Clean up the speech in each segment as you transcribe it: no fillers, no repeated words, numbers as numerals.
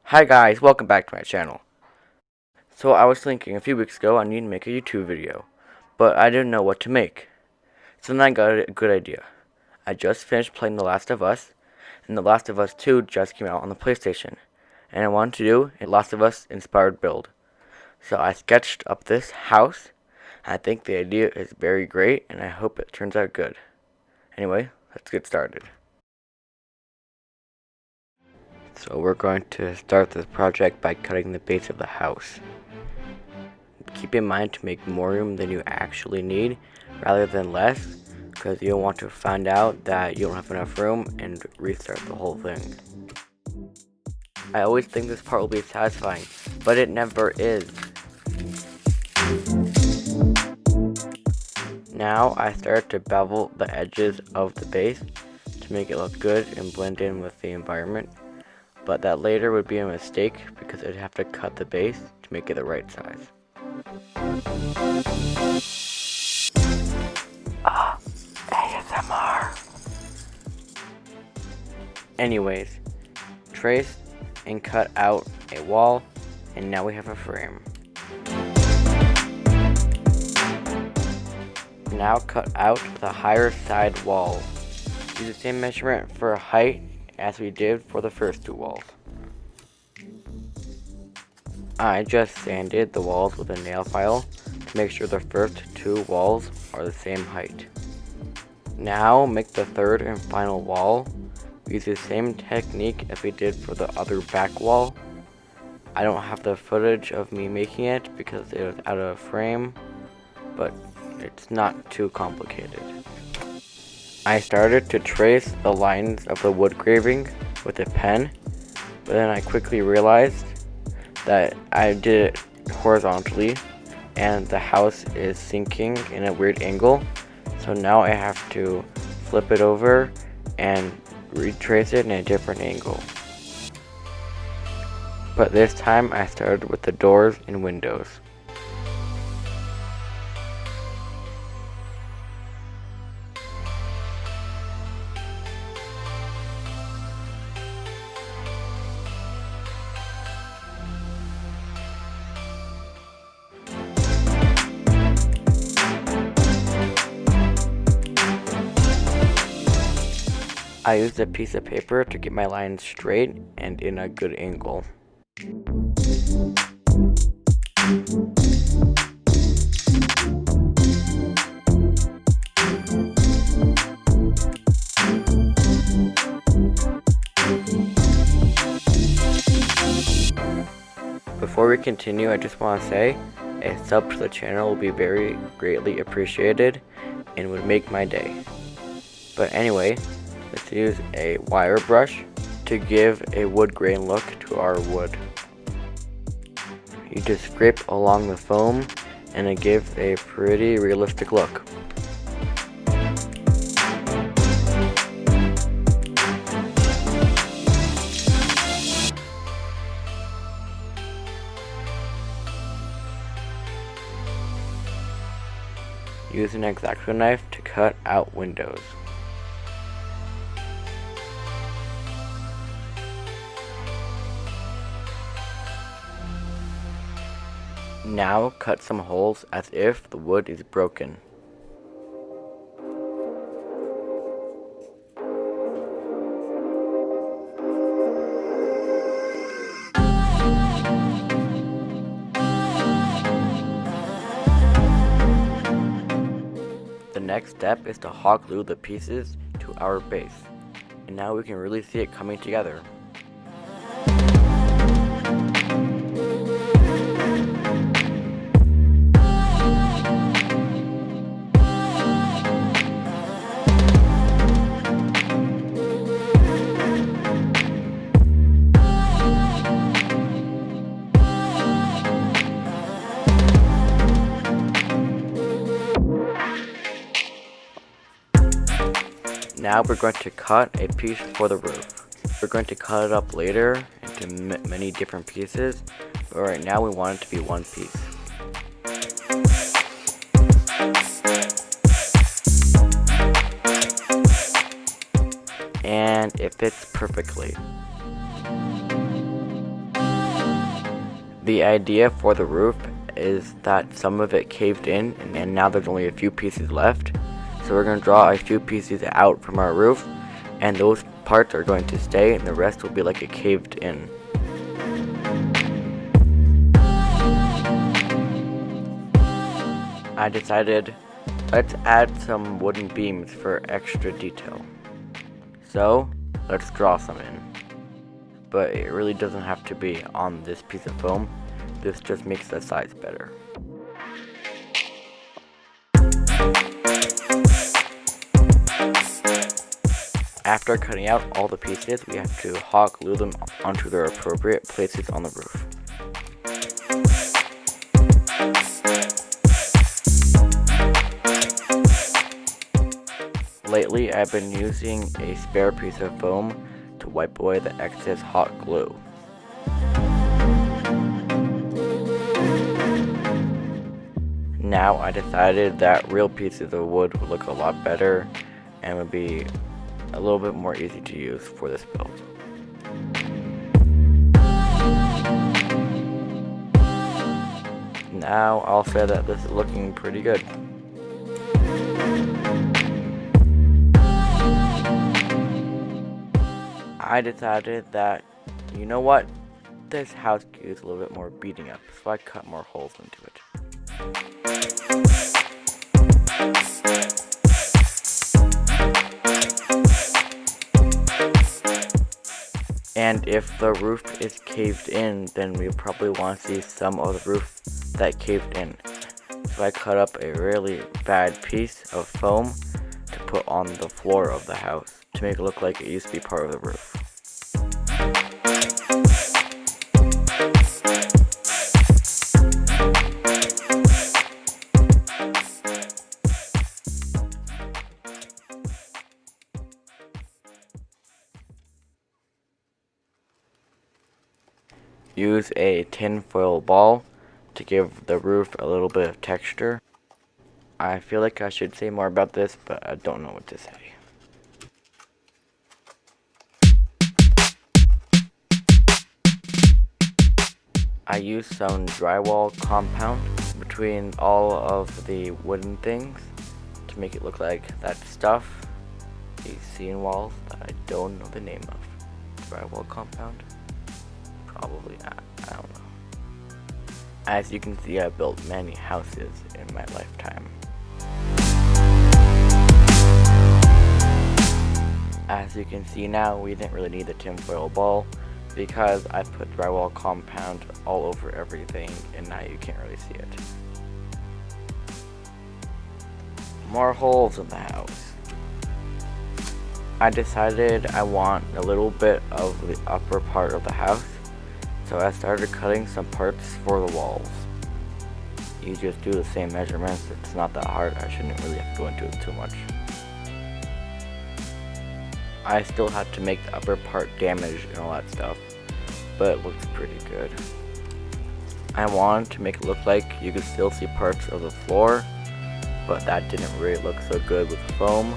Hi guys, welcome back to my channel. So I was thinking a few weeks ago I need to make a YouTube video, but I didn't know what to make. So then I got a good idea. I just finished playing The Last of Us, and The Last of Us 2 just came out on the PlayStation, and I wanted to do a Last of Us inspired build. So I sketched up this house. I think the idea is very great, and I hope it turns out good. Anyway, let's get started. So we're going to start this project by cutting the base of the house. Keep in mind to make more room than you actually need rather than less, because you don't want to find out that you don't have enough room and restart the whole thing. I always think this part will be satisfying, but it never is. Now I start to bevel the edges of the base to make it look good and blend in with the environment, but that later would be a mistake because I'd have to cut the base to make it the right size. ASMR. Anyways, trace and cut out a wall, and now we have a frame. Now cut out the higher side wall. Use the same measurement for height as we did for the first two walls. I just sanded the walls with a nail file to make sure the first two walls are the same height. Now make the third and final wall. Use the same technique as we did for the other back wall. I don't have the footage of me making it because it was out of frame, but it's not too complicated. I started to trace the lines of the wood carving with a pen, but then I quickly realized that I did it horizontally and the house is sinking in a weird angle, so now I have to flip it over and retrace it in a different angle. But this time I started with the doors and windows. I used a piece of paper to get my lines straight and in a good angle. Before we continue, I just want to say a sub to the channel will be very greatly appreciated and would make my day. But anyway, let's use a wire brush to give a wood grain look to our wood. You just scrape along the foam and it gives a pretty realistic look. Use an X-Acto knife to cut out windows. Now cut some holes as if the wood is broken. The next step is to hot glue the pieces to our base, and now we can really see it coming together. Now we're going to cut a piece for the roof. We're going to cut it up later into many different pieces, but right now we want it to be one piece. And it fits perfectly. The idea for the roof is that some of it caved in and now there's only a few pieces left. So we're going to draw a few pieces out from our roof, and those parts are going to stay and the rest will be like a caved in. I decided let's add some wooden beams for extra detail. So let's draw some in. But it really doesn't have to be on this piece of foam. This just makes the size better. After cutting out all the pieces, we have to hot glue them onto their appropriate places on the roof. Lately, I've been using a spare piece of foam to wipe away the excess hot glue. Now I decided that real pieces of wood would look a lot better and would be a little bit more easy to use for this build. Now I'll say that this is looking pretty good. I decided that, you know what, this house could use a little bit more beating up, so I cut more holes into it. And if the roof is caved in, then we probably want to see some of the roof that caved in. So I cut up a really bad piece of foam to put on the floor of the house to make it look like it used to be part of the roof. Use a tinfoil ball to give the roof a little bit of texture. I feel like I should say more about this, but I don't know what to say. I used some drywall compound between all of the wooden things to make it look like that stuff, these ceiling walls that I don't know the name of. Drywall compound? Probably not, I don't know. As you can see, I've built many houses in my lifetime. As you can see now, we didn't really need the tinfoil ball because I put drywall compound all over everything and now you can't really see it. More holes in the house. I decided I want a little bit of the upper part of the house, so I started cutting some parts for the walls. You just do the same measurements, it's not that hard, I shouldn't really have to go into it too much. I still had to make the upper part damaged and all that stuff, but it looks pretty good. I wanted to make it look like you could still see parts of the floor, but that didn't really look so good with foam,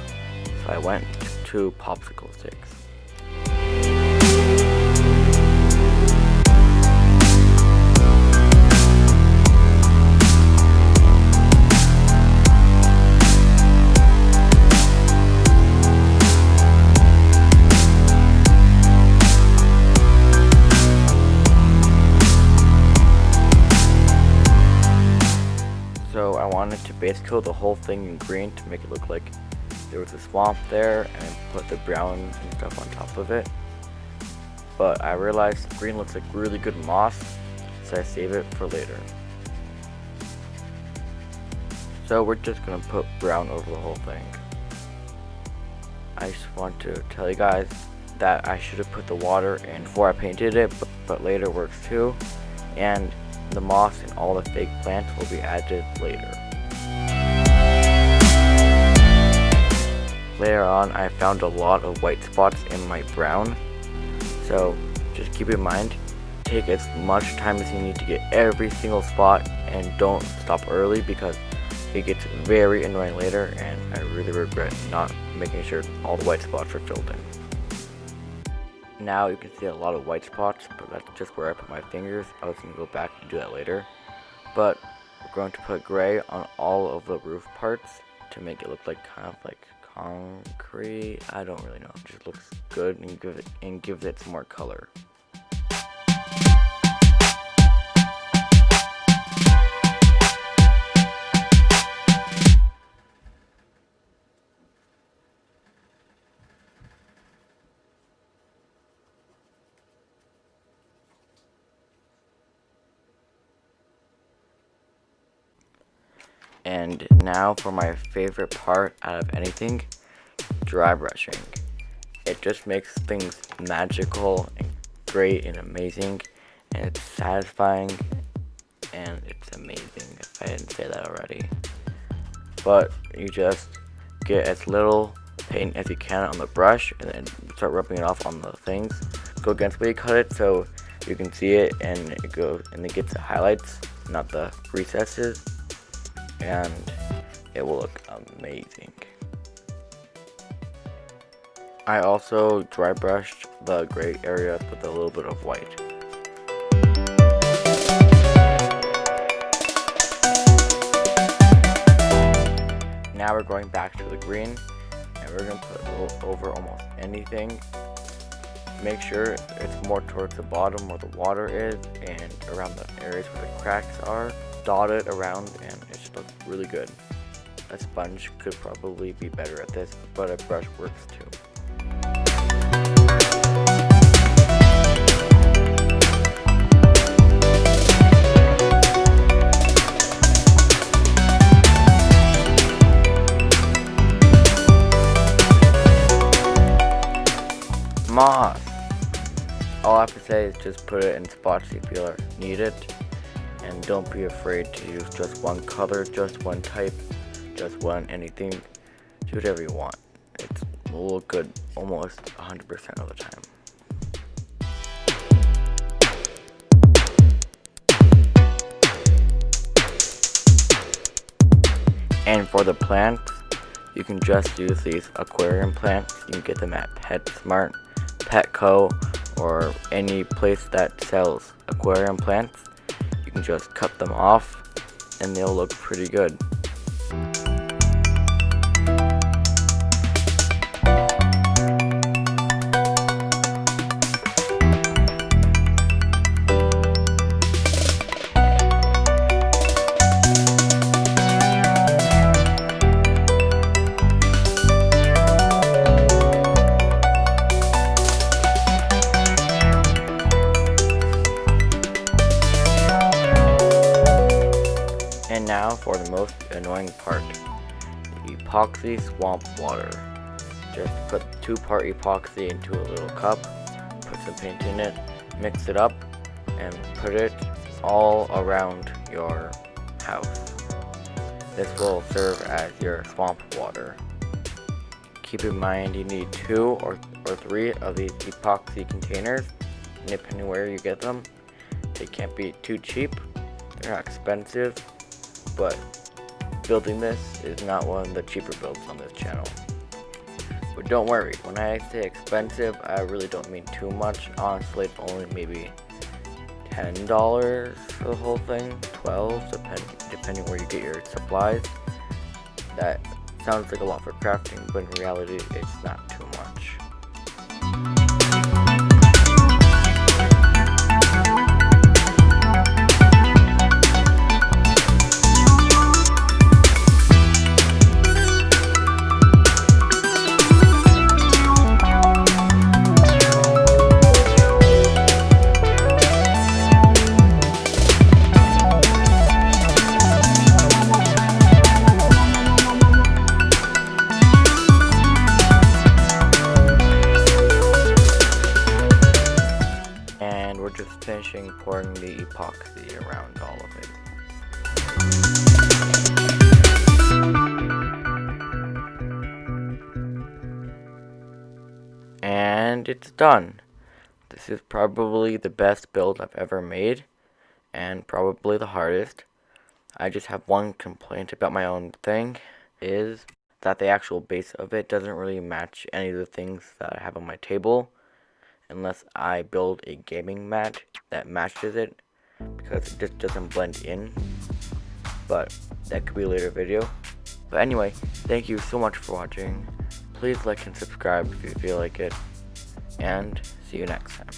so I went to popsicle sticks. So I wanted to base coat the whole thing in green to make it look like there was a swamp there and put the brown and stuff on top of it. But I realized green looks like really good moss, so I save it for later. So we're just gonna put brown over the whole thing. I just want to tell you guys that I should have put the water in before I painted it, but later works too. And the moss and all the fake plants will be added later. Later on, I found a lot of white spots in my brown, so just keep in mind, take as much time as you need to get every single spot and don't stop early because it gets very annoying later and I really regret not making sure all the white spots are filled in. Now you can see a lot of white spots, but that's just where I put my fingers. I was going to go back and do that later. But we're going to put gray on all of the roof parts to make it look like kind of like concrete. I don't really know. It just looks good and gives it some more color. And now for my favorite part out of anything, dry brushing. It just makes things magical and great and amazing, and it's satisfying and it's amazing if I didn't say that already. But you just get as little paint as you can on the brush and then start rubbing it off on the things. Go against where you cut it so you can see it, and it goes and it gets the highlights, not the recesses, and it will look amazing. I also dry brushed the gray areas with a little bit of white. Now we're going back to the green, and we're going to put a little over almost anything. Make sure it's more towards the bottom where the water is and around the areas where the cracks are. Dot it around and it should look really good. A sponge could probably be better at this, but a brush works too. Moss. All I have to say is just put it in spots you feel need it, and don't be afraid to use just one color, just one type, just one anything. Do whatever you want. It will look good almost 100% of the time. And for the plants, you can just use these aquarium plants. You can get them at PetSmart, Petco, or any place that sells aquarium plants. You can just cut them off and they'll look pretty good. And now for the most annoying part, the epoxy swamp water. Just put 2-part epoxy into a little cup, put some paint in it, mix it up, and put it all around your house. This will serve as your swamp water. Keep in mind you need 2 or 3 of these epoxy containers, and depending where you get them, they can't be too cheap, they're not expensive. But building this is not one of the cheaper builds on this channel. But don't worry, when I say expensive, I really don't mean too much. Honestly, it's only maybe $10 for the whole thing, $12, depending where you get your supplies. That sounds like a lot for crafting, but in reality, it's not too much. We're just finishing pouring the epoxy around all of it. And it's done. This is probably the best build I've ever made, and probably the hardest. I just have one complaint about my own thing, is that the actual base of it doesn't really match any of the things that I have on my table. unless I build a gaming mat that matches it, because it just doesn't blend in. But that could be a later video. But anyway, thank you so much for watching. Please like and subscribe if you feel like it, and see you next time.